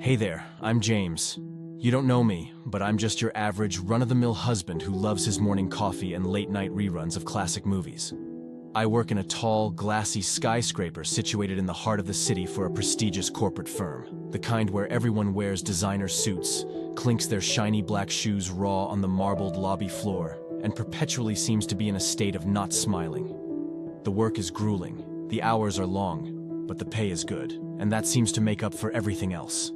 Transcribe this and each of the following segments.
Hey there, I'm James. You don't know me, but I'm just your average run-of-the-mill husband who loves his morning coffee and late-night reruns of classic movies. I work in a tall, glassy skyscraper situated in the heart of the city for a prestigious corporate firm, the kind where everyone wears designer suits, clinks their shiny black shoes raw on the marbled lobby floor, and perpetually seems to be in a state of not smiling. The work is grueling, the hours are long, but the pay is good, and that seems to make up for everything else.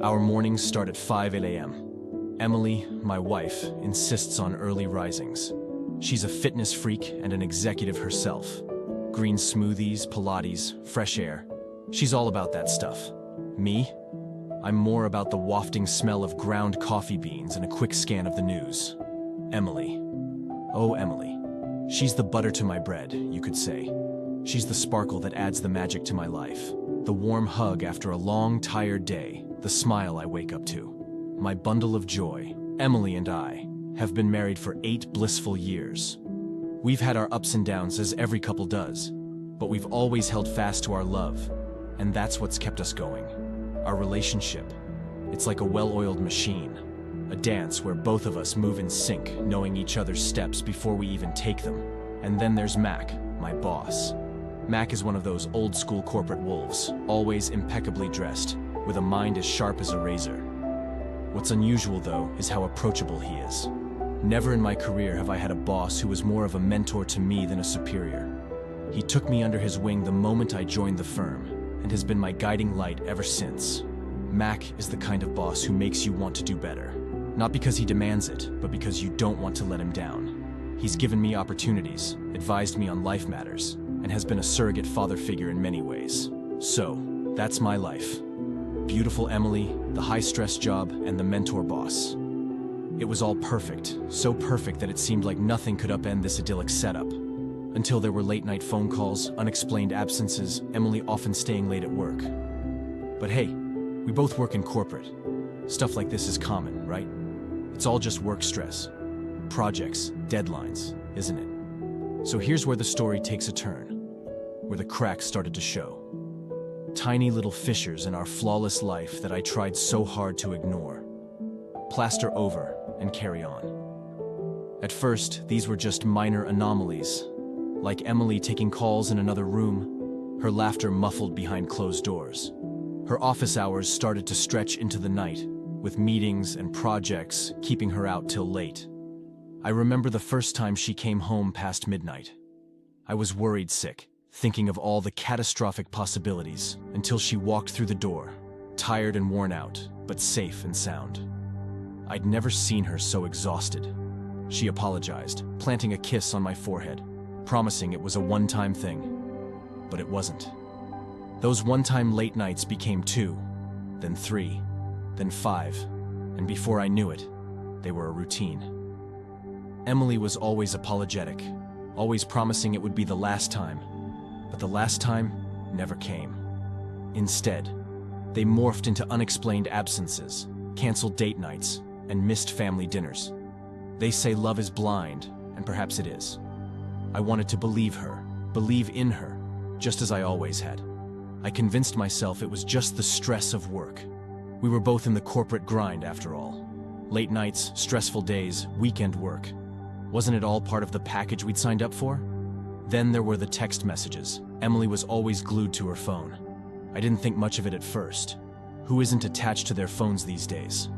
Our mornings start at 5 a.m. Emily, my wife, insists on early risings. She's a fitness freak and an executive herself. Green smoothies, Pilates, fresh air. She's all about that stuff. Me? I'm more about the wafting smell of ground coffee beans and a quick scan of the news. Emily. Oh, Emily. She's the butter to my bread, you could say. She's the sparkle that adds the magic to my life. The warm hug after a long, tired day. The smile I wake up to. My bundle of joy. Emily and I have been married for 8 blissful years. We've had our ups and downs, as every couple does, but we've always held fast to our love, and that's what's kept us going. Our relationship. It's like a well-oiled machine, a dance where both of us move in sync, knowing each other's steps before we even take them. And then there's Mac, my boss. Mac is one of those old-school corporate wolves, always impeccably dressed, with a mind as sharp as a razor. What's unusual, though, is how approachable he is. Never in my career have I had a boss who was more of a mentor to me than a superior. He took me under his wing the moment I joined the firm, and has been my guiding light ever since. Mac is the kind of boss who makes you want to do better. Not because he demands it, but because you don't want to let him down. He's given me opportunities, advised me on life matters, and has been a surrogate father figure in many ways. So, that's my life. Beautiful Emily, the high-stress job, and the mentor boss. It was all perfect, so perfect that it seemed like nothing could upend this idyllic setup. Until there were late-night phone calls, unexplained absences, Emily often staying late at work. But hey, we both work in corporate. Stuff like this is common, right? It's all just work stress. Projects, deadlines, isn't it? So here's where the story takes a turn, where the cracks started to show. Tiny little fissures in our flawless life that I tried so hard to ignore. Plaster over and carry on. At first, these were just minor anomalies, like Emily taking calls in another room, her laughter muffled behind closed doors. Her office hours started to stretch into the night, with meetings and projects keeping her out till late. I remember the first time she came home past midnight. I was worried sick, thinking of all the catastrophic possibilities, until she walked through the door, tired and worn out, but safe and sound. I'd never seen her so exhausted. She apologized, planting a kiss on my forehead, promising it was a one-time thing. But it wasn't. Those one-time late nights became 2, then 3, then 5, and before I knew it, they were a routine. Emily was always apologetic, always promising it would be the last time. But the last time never came. Instead, they morphed into unexplained absences, canceled date nights, and missed family dinners. They say love is blind, and perhaps it is. I wanted to believe her, believe in her, just as I always had. I convinced myself it was just the stress of work. We were both in the corporate grind after all. Late nights, stressful days, weekend work. Wasn't it all part of the package we'd signed up for? Then there were the text messages. Emily was always glued to her phone. I didn't think much of it at first. Who isn't attached to their phones these days?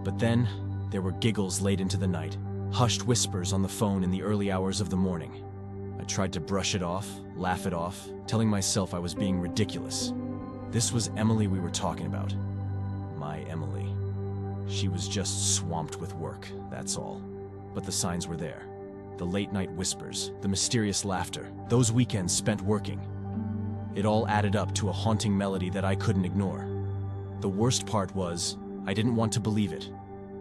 But then, there were giggles late into the night, hushed whispers on the phone in the early hours of the morning. I tried to brush it off, laugh it off, telling myself I was being ridiculous. This was Emily we were talking about. My Emily. She was just swamped with work, that's all. But the signs were there. The late-night whispers, the mysterious laughter, those weekends spent working. It all added up to a haunting melody that I couldn't ignore. The worst part was, I didn't want to believe it.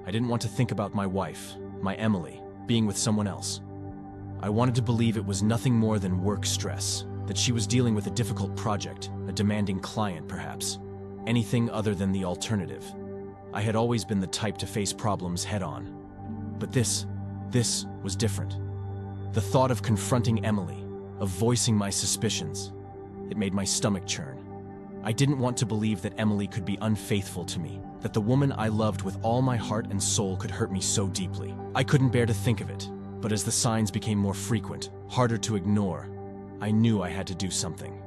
I didn't want to think about my wife, my Emily, being with someone else. I wanted to believe it was nothing more than work stress, that she was dealing with a difficult project, a demanding client perhaps. Anything other than the alternative. I had always been the type to face problems head-on. But this was different. The thought of confronting Emily, of voicing my suspicions, it made my stomach churn. I didn't want to believe that Emily could be unfaithful to me, that the woman I loved with all my heart and soul could hurt me so deeply. I couldn't bear to think of it, but as the signs became more frequent, harder to ignore, I knew I had to do something.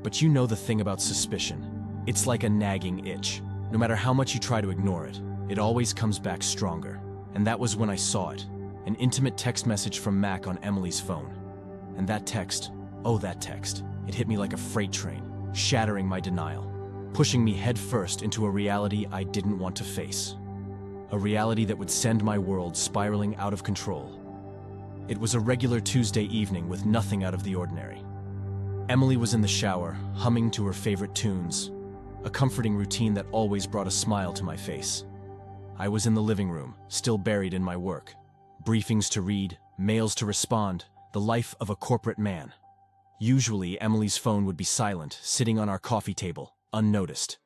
But you know the thing about suspicion. It's like a nagging itch. No matter how much you try to ignore it, it always comes back stronger. And that was when I saw it. An intimate text message from Mac on Emily's phone. And that text, oh that text, it hit me like a freight train, shattering my denial, pushing me headfirst into a reality I didn't want to face. A reality that would send my world spiraling out of control. It was a regular Tuesday evening with nothing out of the ordinary. Emily was in the shower, humming to her favorite tunes, a comforting routine that always brought a smile to my face. I was in the living room, still buried in my work. Briefings to read, mails to respond, the life of a corporate man. Usually, Emily's phone would be silent, sitting on our coffee table, unnoticed.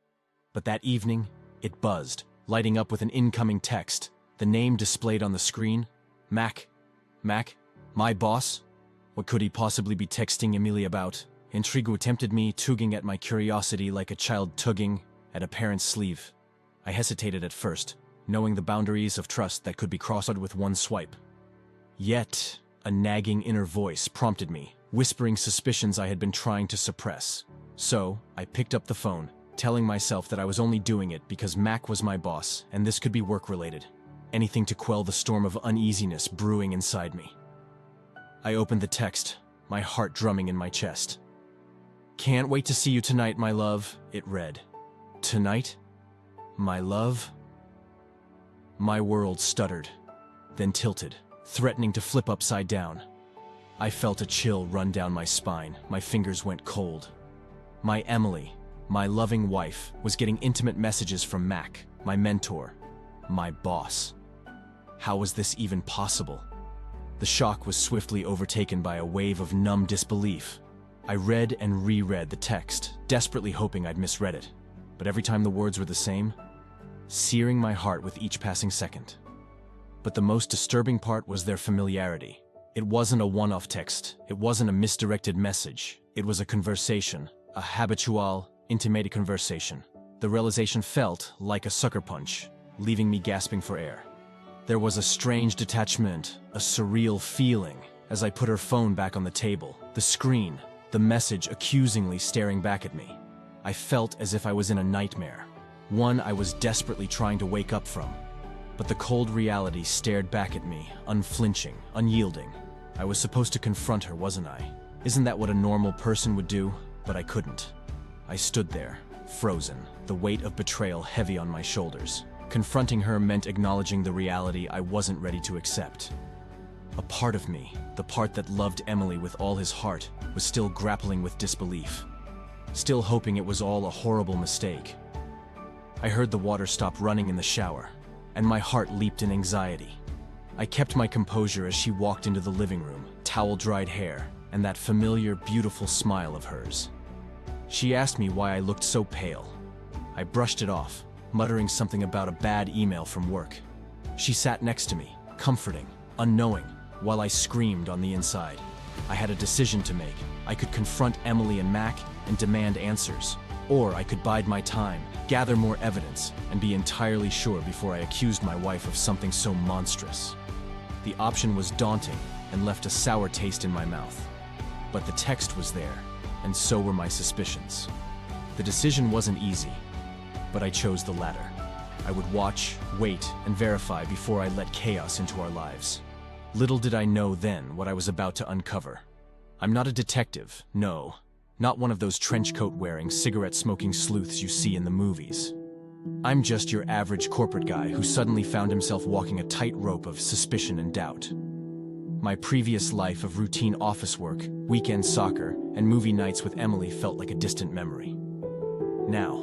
But that evening, it buzzed, lighting up with an incoming text. The name displayed on the screen, Mac. Mac? My boss? What could he possibly be texting Emily about? Intrigue tempted me, tugging at my curiosity like a child tugging at a parent's sleeve. I hesitated at first, knowing the boundaries of trust that could be crossed with one swipe. Yet, a nagging inner voice prompted me, whispering suspicions I had been trying to suppress. So, I picked up the phone, telling myself that I was only doing it because Mac was my boss and this could be work-related. Anything to quell the storm of uneasiness brewing inside me. I opened the text, my heart drumming in my chest. "Can't wait to see you tonight, my love," it read. Tonight? My love? My world stuttered, then tilted, threatening to flip upside down. I felt a chill run down my spine, my fingers went cold. My Emily, my loving wife, was getting intimate messages from Mac, my mentor, my boss. How was this even possible? The shock was swiftly overtaken by a wave of numb disbelief. I read and reread the text, desperately hoping I'd misread it. But every time the words were the same, searing my heart with each passing second. But the most disturbing part was their familiarity. It wasn't a one-off text. It wasn't a misdirected message. It was a conversation, a habitual, intimate conversation. The realization felt like a sucker punch, leaving me gasping for air. There was a strange detachment, a surreal feeling, as I put her phone back on the table, the screen, the message accusingly staring back at me. I felt as if I was in a nightmare, one I was desperately trying to wake up from. But the cold reality stared back at me, unflinching, unyielding. I was supposed to confront her, wasn't I? Isn't that what a normal person would do? But I couldn't. I stood there, frozen, the weight of betrayal heavy on my shoulders. Confronting her meant acknowledging the reality I wasn't ready to accept. A part of me, the part that loved Emily with all his heart, was still grappling with disbelief. Still hoping it was all a horrible mistake. I heard the water stop running in the shower, and my heart leaped in anxiety. I kept my composure as she walked into the living room, towel-dried hair, and that familiar, beautiful smile of hers. She asked me why I looked so pale. I brushed it off, muttering something about a bad email from work. She sat next to me, comforting, unknowing, while I screamed on the inside. I had a decision to make. I could confront Emily and Mac and demand answers, or I could bide my time, gather more evidence, and be entirely sure before I accused my wife of something so monstrous. The option was daunting and left a sour taste in my mouth. But the text was there, and so were my suspicions. The decision wasn't easy, but I chose the latter. I would watch, wait, and verify before I let chaos into our lives. Little did I know then what I was about to uncover. I'm not a detective, no. Not one of those trench coat-wearing, cigarette-smoking sleuths you see in the movies. I'm just your average corporate guy who suddenly found himself walking a tightrope of suspicion and doubt. My previous life of routine office work, weekend soccer, and movie nights with Emily felt like a distant memory. Now,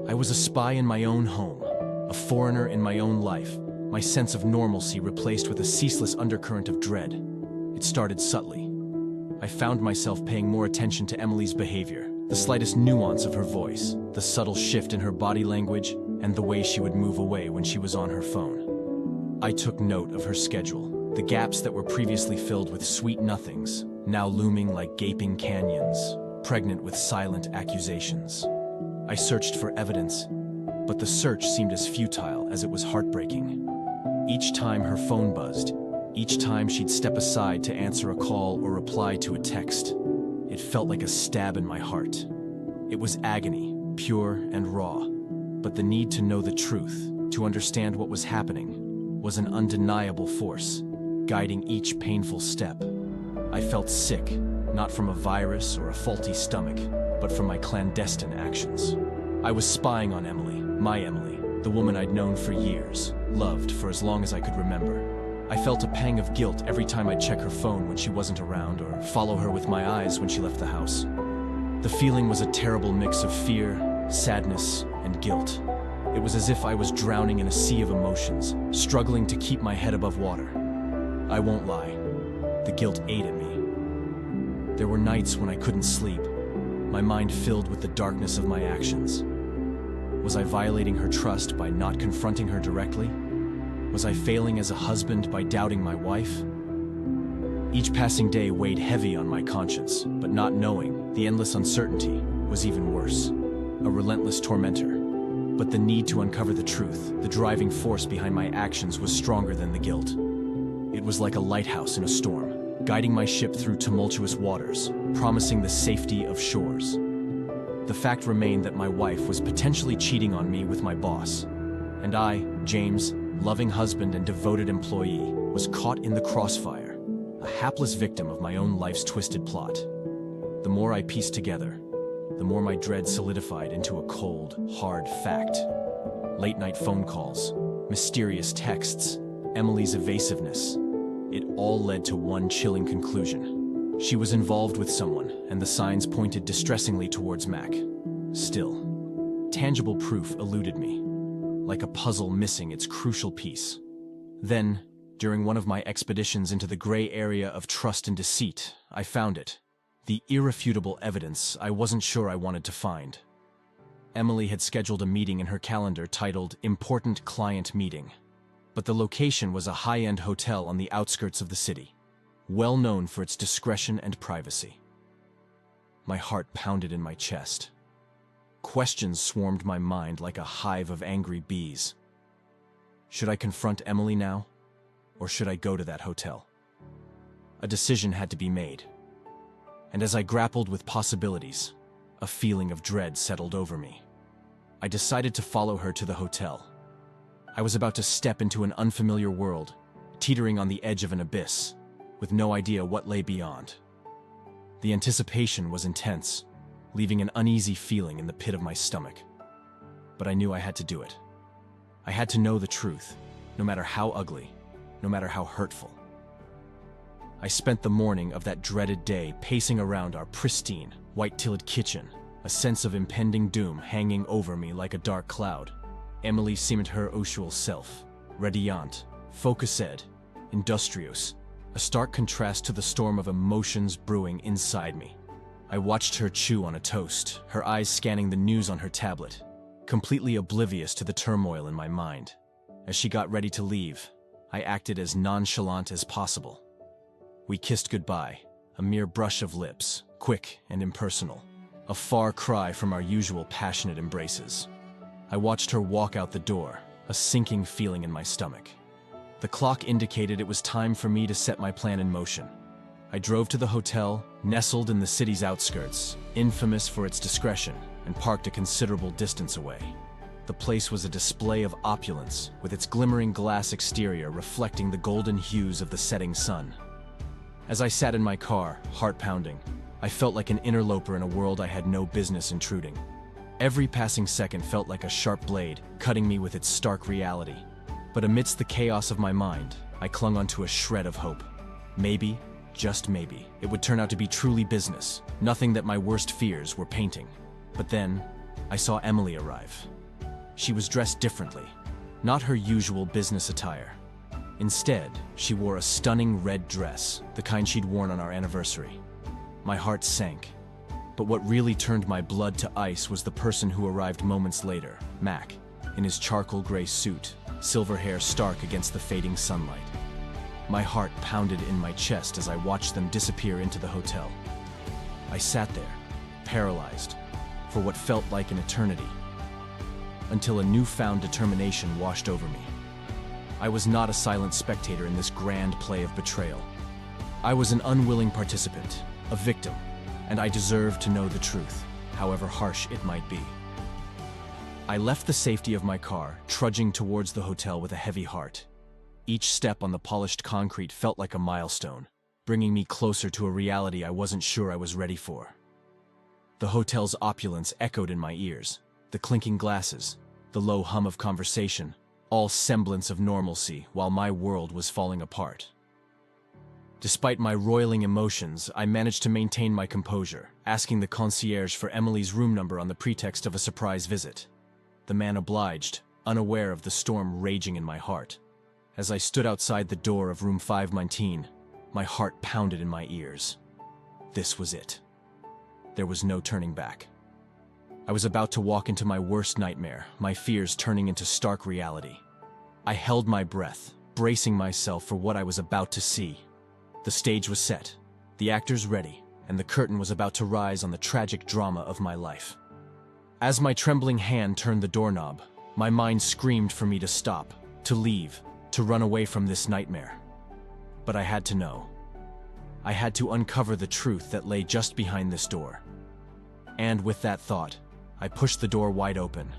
I was a spy in my own home, a foreigner in my own life, my sense of normalcy replaced with a ceaseless undercurrent of dread. It started subtly. I found myself paying more attention to Emily's behavior, the slightest nuance of her voice, the subtle shift in her body language, and the way she would move away when she was on her phone. I took note of her schedule, the gaps that were previously filled with sweet nothings, now looming like gaping canyons, pregnant with silent accusations. I searched for evidence, but the search seemed as futile as it was heartbreaking. Each time her phone buzzed, each time she'd step aside to answer a call or reply to a text, it felt like a stab in my heart. It was agony, pure and raw, but the need to know the truth, to understand what was happening, was an undeniable force, guiding each painful step. I felt sick, not from a virus or a faulty stomach, but from my clandestine actions. I was spying on Emily, my Emily, the woman I'd known for years, loved for as long as I could remember. I felt a pang of guilt every time I'd check her phone when she wasn't around or follow her with my eyes when she left the house. The feeling was a terrible mix of fear, sadness, and guilt. It was as if I was drowning in a sea of emotions, struggling to keep my head above water. I won't lie, the guilt ate at me. There were nights when I couldn't sleep, my mind filled with the darkness of my actions. Was I violating her trust by not confronting her directly? Was I failing as a husband by doubting my wife? Each passing day weighed heavy on my conscience, but not knowing, the endless uncertainty, was even worse. A relentless tormentor. But the need to uncover the truth, the driving force behind my actions, was stronger than the guilt. It was like a lighthouse in a storm, guiding my ship through tumultuous waters, promising the safety of shores. The fact remained that my wife was potentially cheating on me with my boss, and I, James, loving husband and devoted employee, was caught in the crossfire, a hapless victim of my own life's twisted plot. The more I pieced together, the more my dread solidified into a cold, hard fact. Late-night phone calls, mysterious texts, Emily's evasiveness. It all led to one chilling conclusion. She was involved with someone, and the signs pointed distressingly towards Mac. Still, tangible proof eluded me, like a puzzle missing its crucial piece. Then, during one of my expeditions into the gray area of trust and deceit, I found it. The irrefutable evidence I wasn't sure I wanted to find. Emily had scheduled a meeting in her calendar titled Important Client Meeting, but the location was a high-end hotel on the outskirts of the city, well known for its discretion and privacy. My heart pounded in my chest. Questions swarmed my mind like a hive of angry bees. Should I confront Emily now, or should I go to that hotel? A decision had to be made. And as I grappled with possibilities, a feeling of dread settled over me. I decided to follow her to the hotel. I was about to step into an unfamiliar world, teetering on the edge of an abyss, with no idea what lay beyond. The anticipation was intense, leaving an uneasy feeling in the pit of my stomach. But I knew I had to do it. I had to know the truth, no matter how ugly, no matter how hurtful. I spent the morning of that dreaded day pacing around our pristine, white-tilled kitchen, a sense of impending doom hanging over me like a dark cloud. Emily seemed her usual self, radiant, focused, industrious, a stark contrast to the storm of emotions brewing inside me. I watched her chew on a toast, her eyes scanning the news on her tablet, completely oblivious to the turmoil in my mind. As she got ready to leave, I acted as nonchalant as possible. We kissed goodbye, a mere brush of lips, quick and impersonal, a far cry from our usual passionate embraces. I watched her walk out the door, a sinking feeling in my stomach. The clock indicated it was time for me to set my plan in motion. I drove to the hotel, nestled in the city's outskirts, infamous for its discretion, and parked a considerable distance away. The place was a display of opulence, with its glimmering glass exterior reflecting the golden hues of the setting sun. As I sat in my car, heart pounding, I felt like an interloper in a world I had no business intruding. Every passing second felt like a sharp blade, cutting me with its stark reality. But amidst the chaos of my mind, I clung onto a shred of hope. Maybe, just maybe, it would turn out to be truly business, nothing that my worst fears were painting. But then, I saw Emily arrive. She was dressed differently, not her usual business attire. Instead, she wore a stunning red dress, the kind she'd worn on our anniversary. My heart sank. But what really turned my blood to ice was the person who arrived moments later, Mac, in his charcoal gray suit, silver hair stark against the fading sunlight. My heart pounded in my chest as I watched them disappear into the hotel. I sat there, paralyzed. for what felt like an eternity, until a newfound determination washed over me. I was not a silent spectator in this grand play of betrayal. I was an unwilling participant, a victim, and I deserved to know the truth, however harsh it might be. I left the safety of my car, trudging towards the hotel with a heavy heart. Each step on the polished concrete felt like a milestone, bringing me closer to a reality I wasn't sure I was ready for. The hotel's opulence echoed in my ears, the clinking glasses, the low hum of conversation, all semblance of normalcy while my world was falling apart. Despite my roiling emotions, I managed to maintain my composure, asking the concierge for Emily's room number on the pretext of a surprise visit. The man obliged, unaware of the storm raging in my heart. As I stood outside the door of room 519, my heart pounded in my ears. This was it. There was no turning back. I was about to walk into my worst nightmare, my fears turning into stark reality. I held my breath, bracing myself for what I was about to see. The stage was set, the actors ready, and the curtain was about to rise on the tragic drama of my life. As my trembling hand turned the doorknob, my mind screamed for me to stop, to leave, to run away from this nightmare. But I had to know. I had to uncover the truth that lay just behind this door. And with that thought, I pushed the door wide open,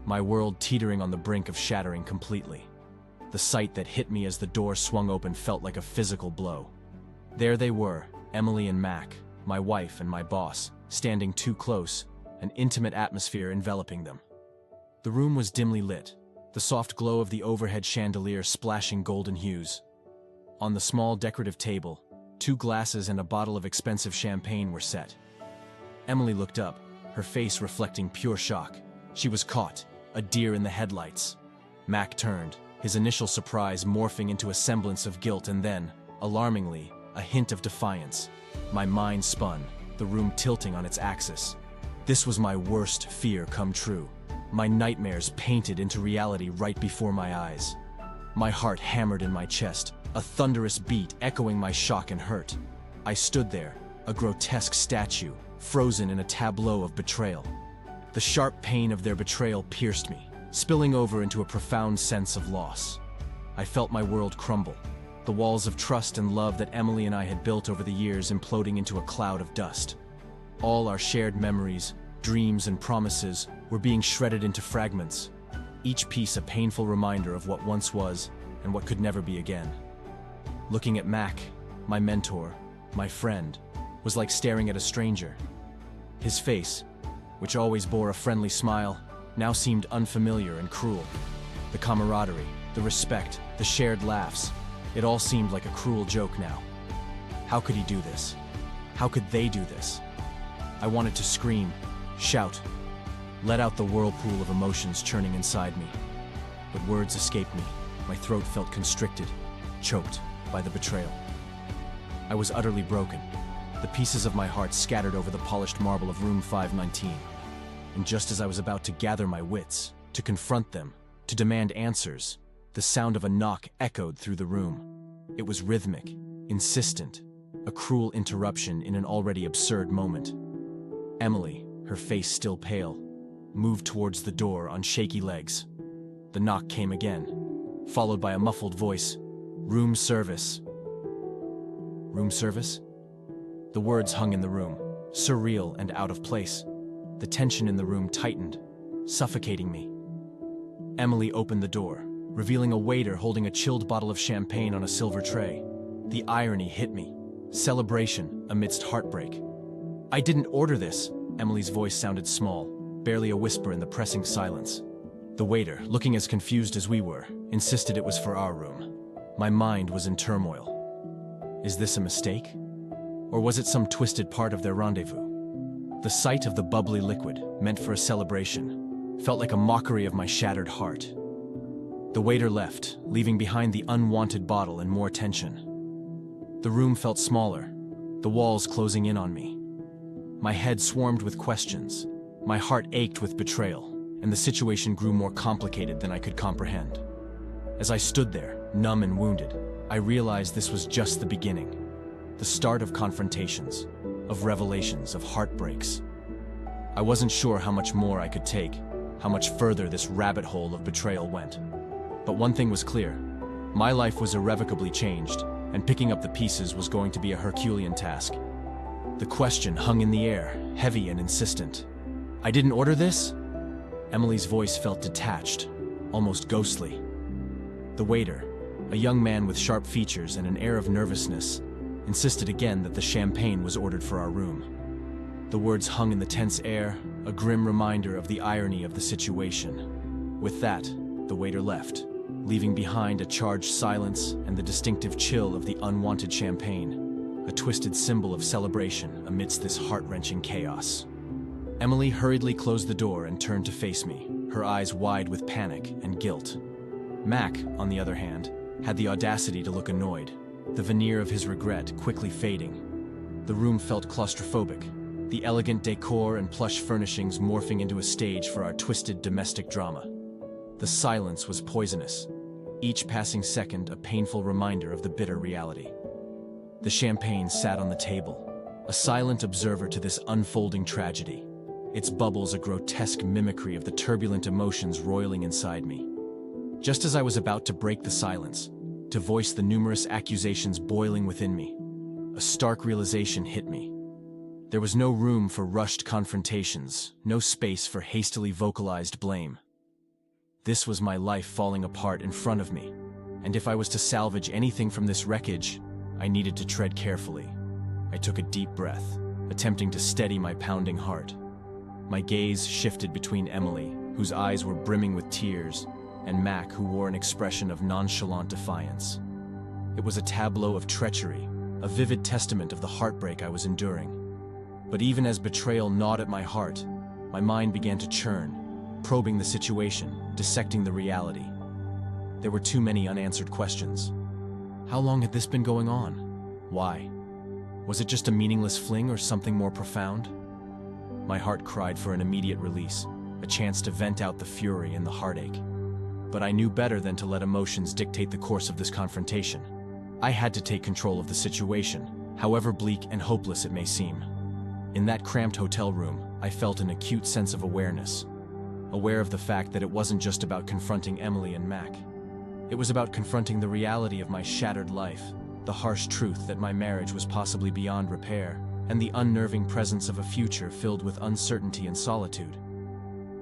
my world teetering on the brink of shattering completely. The sight that hit me as the door swung open felt like a physical blow. There they were, Emily and Mac, my wife and my boss, standing too close, an intimate atmosphere enveloping them. The room was dimly lit, the soft glow of the overhead chandelier splashing golden hues. On the small decorative table, 2 glasses and a bottle of expensive champagne were set. Emily looked up, her face reflecting pure shock. She was caught, a deer in the headlights. Mac turned, his initial surprise morphing into a semblance of guilt and then, alarmingly, a hint of defiance. My mind spun, the room tilting on its axis. This was my worst fear come true. My nightmares painted into reality right before my eyes. My heart hammered in my chest, a thunderous beat echoing my shock and hurt. I stood there, a grotesque statue, frozen in a tableau of betrayal. The sharp pain of their betrayal pierced me, spilling over into a profound sense of loss. I felt my world crumble, the walls of trust and love that Emily and I had built over the years imploding into a cloud of dust. All our shared memories, dreams, and promises were being shredded into fragments, each piece a painful reminder of what once was and what could never be again. Looking at Mac, my mentor, my friend, was like staring at a stranger. His face, which always bore a friendly smile, now seemed unfamiliar and cruel. The camaraderie, the respect, the shared laughs, it all seemed like a cruel joke now. How could he do this? How could they do this? I wanted to scream, shout, let out the whirlpool of emotions churning inside me. But words escaped me. My throat felt constricted, choked by the betrayal. I was utterly broken, the pieces of my heart scattered over the polished marble of room 519. And just as I was about to gather my wits, to confront them, to demand answers, the sound of a knock echoed through the room. It was rhythmic, insistent, a cruel interruption in an already absurd moment. Emily, her face still pale, moved towards the door on shaky legs. The knock came again, followed by a muffled voice, "Room service." Room service? The words hung in the room, surreal and out of place. The tension in the room tightened, suffocating me. Emily opened the door, revealing a waiter holding a chilled bottle of champagne on a silver tray. The irony hit me. Celebration amidst heartbreak. "I didn't order this," Emily's voice sounded small, barely a whisper in the pressing silence. The waiter, looking as confused as we were, insisted it was for our room. My mind was in turmoil. Is this a mistake? Or was it some twisted part of their rendezvous? The sight of the bubbly liquid, meant for a celebration, felt like a mockery of my shattered heart. The waiter left, leaving behind the unwanted bottle and more tension. The room felt smaller, the walls closing in on me. My head swarmed with questions, my heart ached with betrayal, and the situation grew more complicated than I could comprehend. As I stood there, numb and wounded, I realized this was just the beginning, the start of confrontations, of revelations, of heartbreaks. I wasn't sure how much more I could take, how much further this rabbit hole of betrayal went. But one thing was clear. My life was irrevocably changed, and picking up the pieces was going to be a Herculean task. The question hung in the air, heavy and insistent. "I didn't order this?" Emily's voice felt detached, almost ghostly. The waiter, a young man with sharp features and an air of nervousness, insisted again that the champagne was ordered for our room. The words hung in the tense air, a grim reminder of the irony of the situation. With that, the waiter left, leaving behind a charged silence and the distinctive chill of the unwanted champagne, a twisted symbol of celebration amidst this heart-wrenching chaos. Emily hurriedly closed the door and turned to face me, her eyes wide with panic and guilt. Mac, on the other hand, had the audacity to look annoyed, the veneer of his regret quickly fading. The room felt claustrophobic, the elegant decor and plush furnishings morphing into a stage for our twisted domestic drama. The silence was poisonous, each passing second a painful reminder of the bitter reality. The champagne sat on the table, a silent observer to this unfolding tragedy, its bubbles a grotesque mimicry of the turbulent emotions roiling inside me. Just as I was about to break the silence, to voice the numerous accusations boiling within me, a stark realization hit me. There was no room for rushed confrontations, no space for hastily vocalized blame. This was my life falling apart in front of me, and if I was to salvage anything from this wreckage, I needed to tread carefully. I took a deep breath, attempting to steady my pounding heart. My gaze shifted between Emily, whose eyes were brimming with tears, and Mac, who wore an expression of nonchalant defiance. It was a tableau of treachery, a vivid testament of the heartbreak I was enduring. But even as betrayal gnawed at my heart, my mind began to churn, probing the situation, dissecting the reality. There were too many unanswered questions. How long had this been going on? Why? Was it just a meaningless fling or something more profound? My heart cried for an immediate release, a chance to vent out the fury and the heartache. But I knew better than to let emotions dictate the course of this confrontation. I had to take control of the situation, however bleak and hopeless it may seem. In that cramped hotel room, I felt an acute sense of awareness. Aware of the fact that it wasn't just about confronting Emily and Mac. It was about confronting the reality of my shattered life, the harsh truth that my marriage was possibly beyond repair, and the unnerving presence of a future filled with uncertainty and solitude.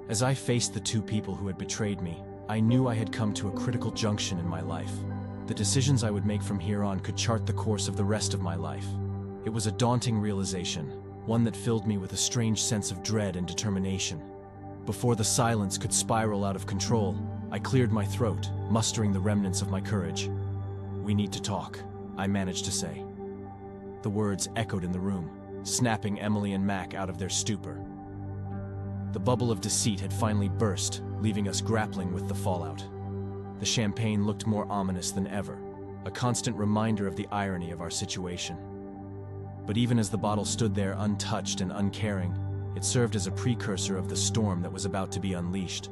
As I faced the two people who had betrayed me, I knew I had come to a critical junction in my life. The decisions I would make from here on could chart the course of the rest of my life. It was a daunting realization, one that filled me with a strange sense of dread and determination. Before the silence could spiral out of control, I cleared my throat, mustering the remnants of my courage. "We need to talk," I managed to say. The words echoed in the room, snapping Emily and Mac out of their stupor. The bubble of deceit had finally burst, leaving us grappling with the fallout. The champagne looked more ominous than ever, a constant reminder of the irony of our situation. But even as the bottle stood there untouched and uncaring, it served as a precursor of the storm that was about to be unleashed.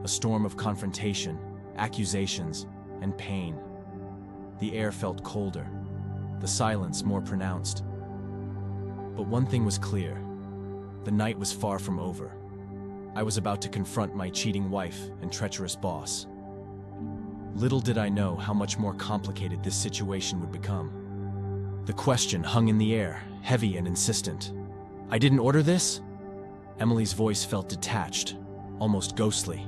A storm of confrontation, accusations, and pain. The air felt colder, the silence more pronounced. But one thing was clear. The night was far from over. I was about to confront my cheating wife and treacherous boss. Little did I know how much more complicated this situation would become. The question hung in the air, heavy and insistent. "I didn't order this?" Emily's voice felt detached, almost ghostly.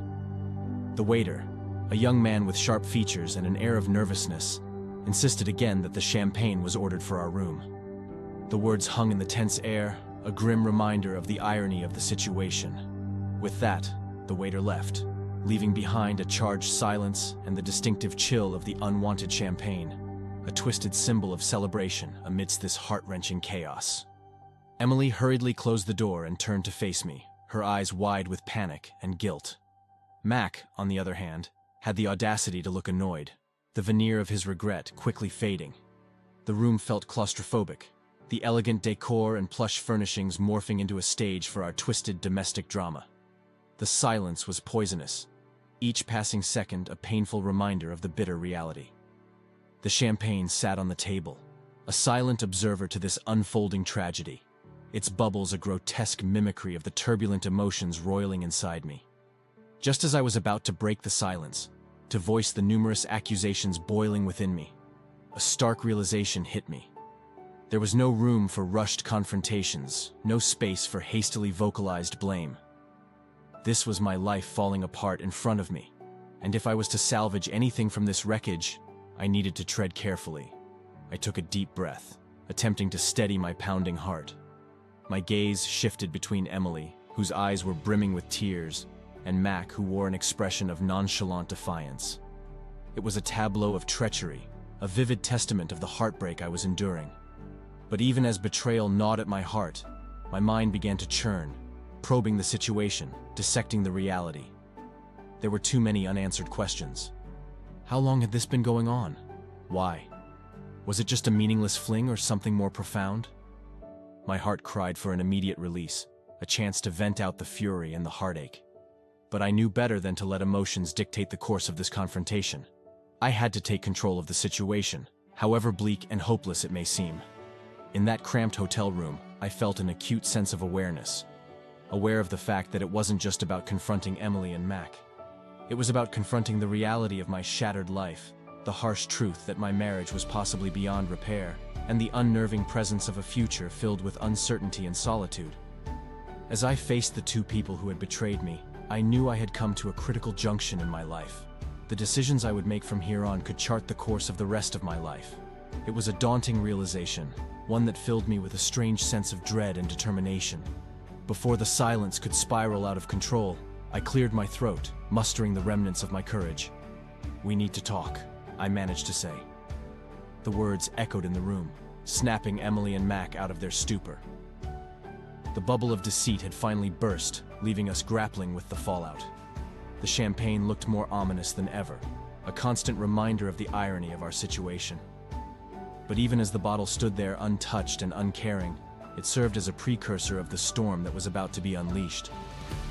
The waiter, a young man with sharp features and an air of nervousness, insisted again that the champagne was ordered for our room. The words hung in the tense air, a grim reminder of the irony of the situation. With that, the waiter left, leaving behind a charged silence and the distinctive chill of the unwanted champagne, a twisted symbol of celebration amidst this heart-wrenching chaos. Emily hurriedly closed the door and turned to face me, her eyes wide with panic and guilt. Mac, on the other hand, had the audacity to look annoyed, the veneer of his regret quickly fading. The room felt claustrophobic, the elegant decor and plush furnishings morphing into a stage for our twisted domestic drama. The silence was poisonous, each passing second a painful reminder of the bitter reality. The champagne sat on the table, a silent observer to this unfolding tragedy. its bubbles a grotesque mimicry of the turbulent emotions roiling inside me. Just as I was about to break the silence, to voice the numerous accusations boiling within me, a stark realization hit me. There was no room for rushed confrontations, no space for hastily vocalized blame. This was my life falling apart in front of me, and if I was to salvage anything from this wreckage, I needed to tread carefully. I took a deep breath, attempting to steady my pounding heart. My gaze shifted between Emily, whose eyes were brimming with tears, and Mac, who wore an expression of nonchalant defiance. It was a tableau of treachery, a vivid testament of the heartbreak I was enduring. But even as betrayal gnawed at my heart, my mind began to churn, probing the situation, dissecting the reality. There were too many unanswered questions. How long had this been going on? Why? Was it just a meaningless fling or something more profound? My heart cried for an immediate release, a chance to vent out the fury and the heartache. But I knew better than to let emotions dictate the course of this confrontation. I had to take control of the situation, however bleak and hopeless it may seem. In that cramped hotel room, I felt an acute sense of awareness. Aware of the fact that it wasn't just about confronting Emily and Mac. It was about confronting the reality of my shattered life, the harsh truth that my marriage was possibly beyond repair, and the unnerving presence of a future filled with uncertainty and solitude. As I faced the two people who had betrayed me, I knew I had come to a critical junction in my life. The decisions I would make from here on could chart the course of the rest of my life. It was a daunting realization, one that filled me with a strange sense of dread and determination. Before the silence could spiral out of control, I cleared my throat, mustering the remnants of my courage. "We need to talk," I managed to say. The words echoed in the room, snapping Emily and Mac out of their stupor. The bubble of deceit had finally burst, leaving us grappling with the fallout. The champagne looked more ominous than ever, a constant reminder of the irony of our situation. But even as the bottle stood there untouched and uncaring, it served as a precursor of the storm that was about to be unleashed.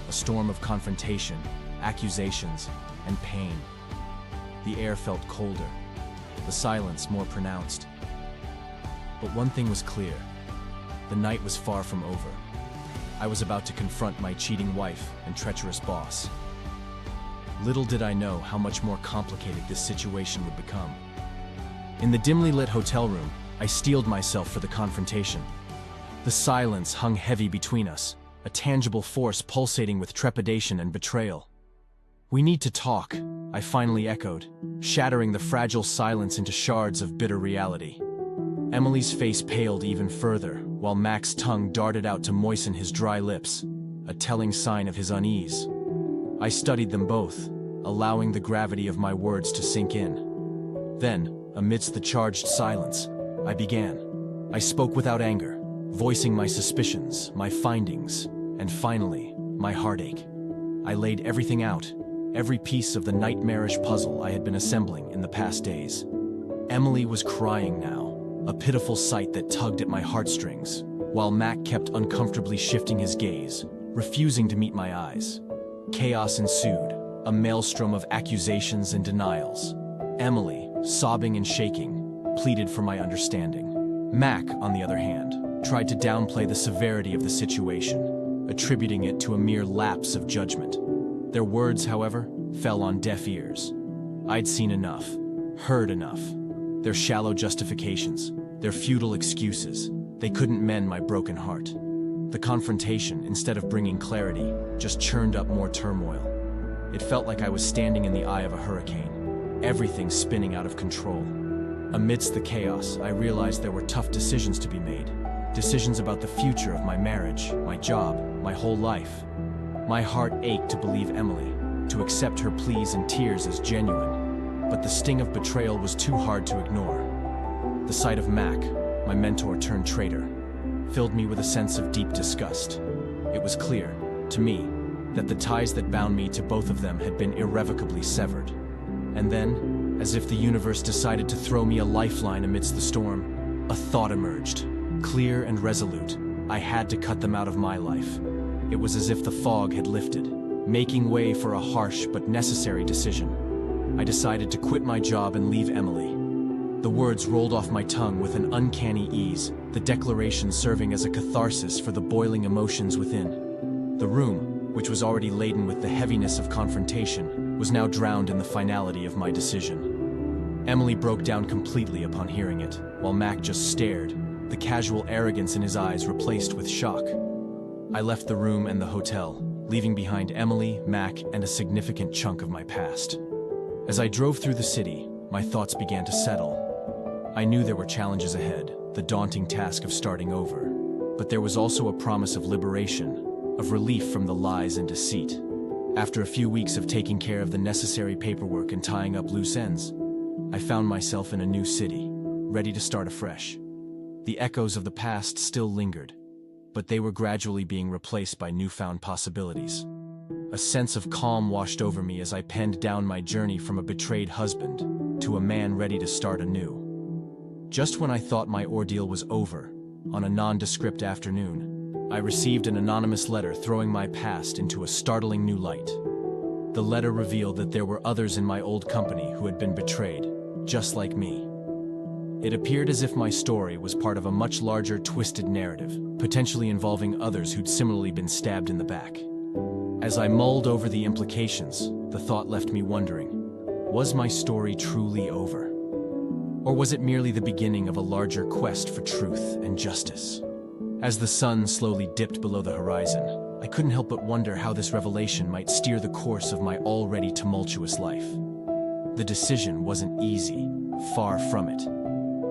A storm of confrontation, accusations, and pain. The air felt colder, the silence more pronounced. But one thing was clear. The night was far from over. I was about to confront my cheating wife and treacherous boss. Little did I know how much more complicated this situation would become. In the dimly lit hotel room, I steeled myself for the confrontation. The silence hung heavy between us, a tangible force pulsating with trepidation and betrayal. "We need to talk," I finally echoed, shattering the fragile silence into shards of bitter reality. Emily's face paled even further, while Mac's tongue darted out to moisten his dry lips, a telling sign of his unease. I studied them both, allowing the gravity of my words to sink in. Then, amidst the charged silence, I began. I spoke without anger, voicing my suspicions, my findings, and finally, my heartache. I laid everything out, every piece of the nightmarish puzzle I had been assembling in the past days. Emily was crying now, a pitiful sight that tugged at my heartstrings, while Mac kept uncomfortably shifting his gaze, refusing to meet my eyes. Chaos ensued, a maelstrom of accusations and denials. Emily, sobbing and shaking, pleaded for my understanding. Mac, on the other hand, tried to downplay the severity of the situation, attributing it to a mere lapse of judgment. Their words, however, fell on deaf ears. I'd seen enough, heard enough. Their shallow justifications, their futile excuses, they couldn't mend my broken heart. The confrontation, instead of bringing clarity, just churned up more turmoil. It felt like I was standing in the eye of a hurricane, everything spinning out of control. Amidst the chaos, I realized there were tough decisions to be made. Decisions about the future of my marriage, my job, my whole life. My heart ached to believe Emily, to accept her pleas and tears as genuine. But the sting of betrayal was too hard to ignore. The sight of Mac, my mentor turned traitor, filled me with a sense of deep disgust. It was clear, to me, that the ties that bound me to both of them had been irrevocably severed. And then, as if the universe decided to throw me a lifeline amidst the storm, a thought emerged. Clear and resolute, I had to cut them out of my life. It was as if the fog had lifted, making way for a harsh but necessary decision. I decided to quit my job and leave Emily. The words rolled off my tongue with an uncanny ease, the declaration serving as a catharsis for the boiling emotions within. The room, which was already laden with the heaviness of confrontation, was now drowned in the finality of my decision. Emily broke down completely upon hearing it, while Mac just stared, the casual arrogance in his eyes replaced with shock. I left the room and the hotel, leaving behind Emily, Mac, and a significant chunk of my past. As I drove through the city, my thoughts began to settle. I knew there were challenges ahead, the daunting task of starting over. But there was also a promise of liberation, of relief from the lies and deceit. After a few weeks of taking care of the necessary paperwork and tying up loose ends, I found myself in a new city, ready to start afresh. The echoes of the past still lingered, but they were gradually being replaced by newfound possibilities. A sense of calm washed over me as I penned down my journey from a betrayed husband to a man ready to start anew. Just when I thought my ordeal was over, on a nondescript afternoon, I received an anonymous letter throwing my past into a startling new light. The letter revealed that there were others in my old company who had been betrayed, just like me. It appeared as if my story was part of a much larger, twisted narrative, potentially involving others who'd similarly been stabbed in the back. As I mulled over the implications, the thought left me wondering, was my story truly over? Or was it merely the beginning of a larger quest for truth and justice? As the sun slowly dipped below the horizon, I couldn't help but wonder how this revelation might steer the course of my already tumultuous life. The decision wasn't easy, far from it.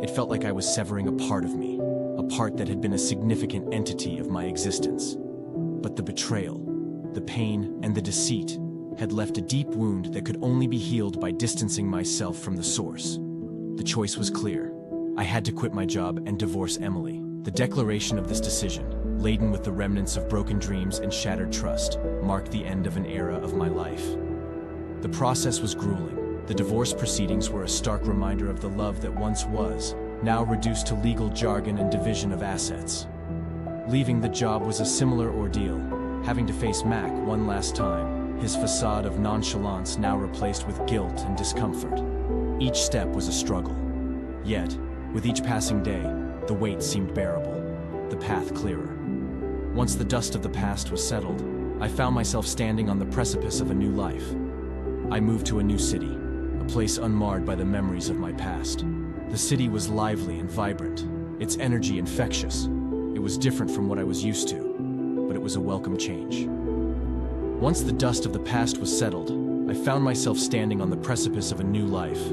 It felt like I was severing a part of me, a part that had been a significant entity of my existence. But the betrayal, the pain, and the deceit had left a deep wound that could only be healed by distancing myself from the source. The choice was clear. I had to quit my job and divorce Emily. The declaration of this decision, laden with the remnants of broken dreams and shattered trust, marked the end of an era of my life. The process was grueling. The divorce proceedings were a stark reminder of the love that once was, now reduced to legal jargon and division of assets. Leaving the job was a similar ordeal, having to face Mac one last time, his facade of nonchalance now replaced with guilt and discomfort. Each step was a struggle. Yet, with each passing day, the weight seemed bearable, the path clearer. Once the dust of the past was settled, I found myself standing on the precipice of a new life. I moved to a new city, a place unmarred by the memories of my past. The city was lively and vibrant, its energy infectious. It was different from what I was used to, but it was a welcome change. Once the dust of the past was settled, I found myself standing on the precipice of a new life.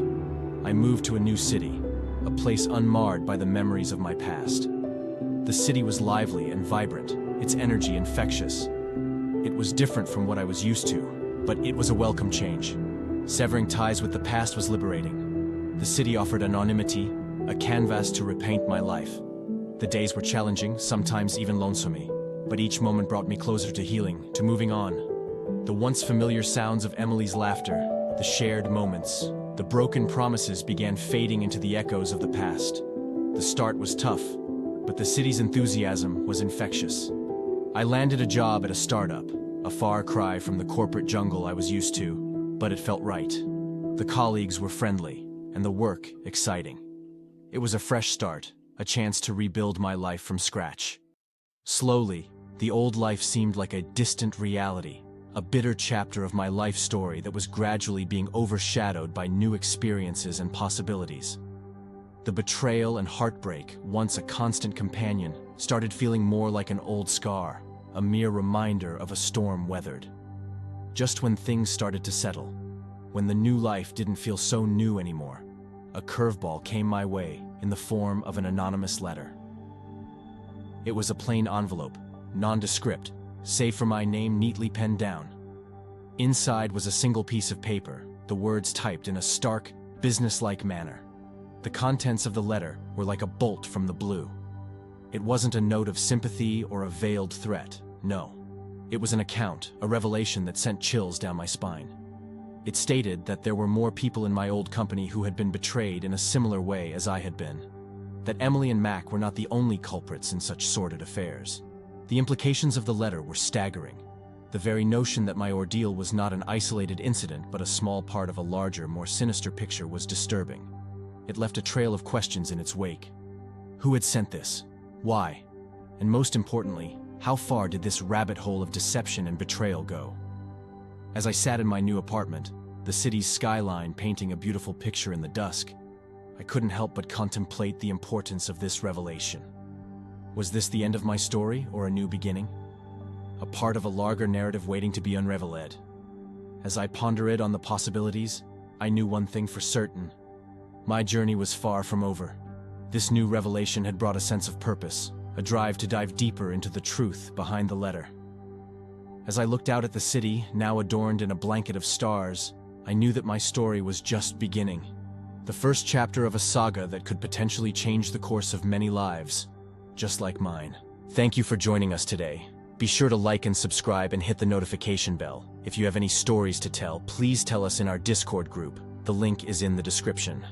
I moved to a new city, a place unmarred by the memories of my past. The city was lively and vibrant, its energy infectious. It was different from what I was used to, but it was a welcome change. Severing ties with the past was liberating. The city offered anonymity, a canvas to repaint my life. The days were challenging, sometimes even lonesome, but each moment brought me closer to healing, to moving on. The once familiar sounds of Emily's laughter, the shared moments, the broken promises began fading into the echoes of the past. The start was tough, but the city's enthusiasm was infectious. I landed a job at a startup, a far cry from the corporate jungle I was used to, but it felt right. The colleagues were friendly, and the work exciting. It was a fresh start, a chance to rebuild my life from scratch. Slowly, the old life seemed like a distant reality, a bitter chapter of my life story that was gradually being overshadowed by new experiences and possibilities. The betrayal and heartbreak, once a constant companion, started feeling more like an old scar, a mere reminder of a storm weathered. Just when things started to settle, when the new life didn't feel so new anymore, a curveball came my way in the form of an anonymous letter. It was a plain envelope, nondescript, save for my name neatly penned down. Inside was a single piece of paper, the words typed in a stark, businesslike manner. The contents of the letter were like a bolt from the blue. It wasn't a note of sympathy or a veiled threat, no. It was an account, a revelation that sent chills down my spine. It stated that there were more people in my old company who had been betrayed in a similar way as I had been. That Emily and Mac were not the only culprits in such sordid affairs. The implications of the letter were staggering. The very notion that my ordeal was not an isolated incident but a small part of a larger, more sinister picture was disturbing. it left a trail of questions in its wake. Who had sent this? Why? And most importantly, how far did this rabbit hole of deception and betrayal go? As I sat in my new apartment, the city's skyline painting a beautiful picture in the dusk, I couldn't help but contemplate the importance of this revelation. Was this the end of my story or a new beginning? A part of a larger narrative waiting to be unraveled? As I pondered on the possibilities, I knew one thing for certain. My journey was far from over. This new revelation had brought a sense of purpose, a drive to dive deeper into the truth behind the letter. As I looked out at the city, now adorned in a blanket of stars, I knew that my story was just beginning. The first chapter of a saga that could potentially change the course of many lives, just like mine. Thank you for joining us today. Be sure to like and subscribe and hit the notification bell. If you have any stories to tell, please tell us in our Discord group. The link is in the description.